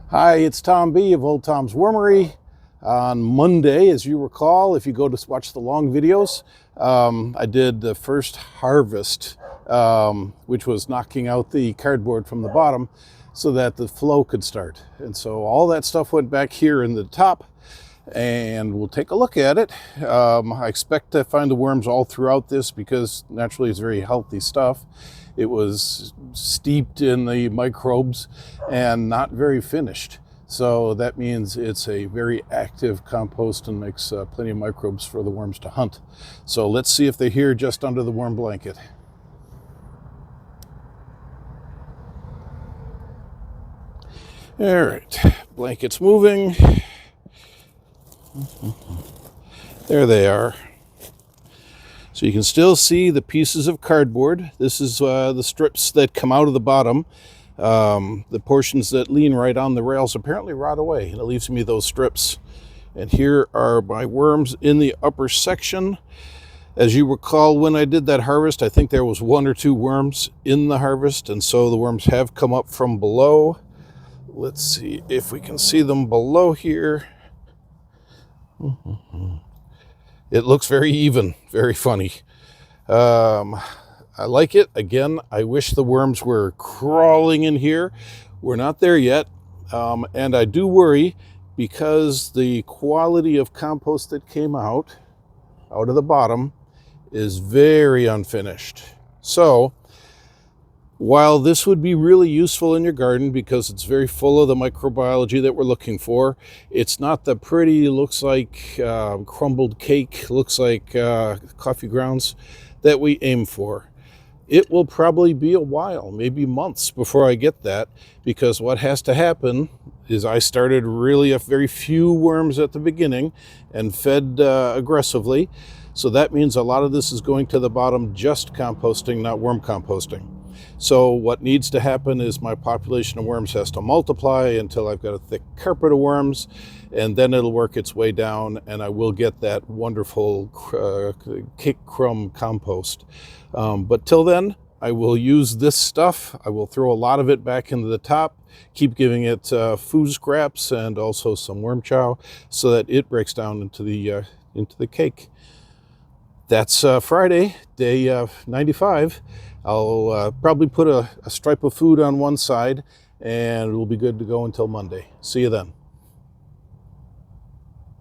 Hi, it's Tom B of Old Tom's Wormery. On Monday, as you recall, if you go to watch the long videos, I did the first harvest, which was knocking out the cardboard from the bottom so that the flow could start. And so all that stuff went back here in the top, and we'll take a look at it. I expect to find the worms all throughout this because naturally it's very healthy stuff. It was steeped in the microbes and not very finished. So that means it's a very active compost and makes plenty of microbes for the worms to hunt. So let's see if they're here just under the worm blanket. All right, blanket's moving. There they are. So you can still see the pieces of cardboard. This is the strips that come out of the bottom. The portions that lean right on the rails apparently rot away, and it leaves me those strips. And here are my worms in the upper section. As you recall, when I did that harvest, I think there was 1 or 2 worms in the harvest, and so the worms have come up from below. Let's see if we can see them below here. It looks very even, very funny. I like it. Again, I wish the worms were crawling in here. We're not there yet. And I do worry because the quality of compost that came out of the bottom is very unfinished. So while this would be really useful in your garden because it's very full of the microbiology that we're looking for, it's not the pretty, looks like crumbled cake, looks like coffee grounds that we aim for. It will probably be a while, maybe months before I get that, because what has to happen is I started really a very few worms at the beginning and fed aggressively. So that means a lot of this is going to the bottom just composting, not worm composting. So what needs to happen is my population of worms has to multiply until I've got a thick carpet of worms, and then it'll work its way down and I will get that wonderful cake crumb compost. But till then, I will use this stuff. I will throw a lot of it back into the top, keep giving it food scraps and also some worm chow so that it breaks down into the cake. That's Friday, day 95. I'll probably put a stripe of food on one side and we'll be good to go until Monday. See you then.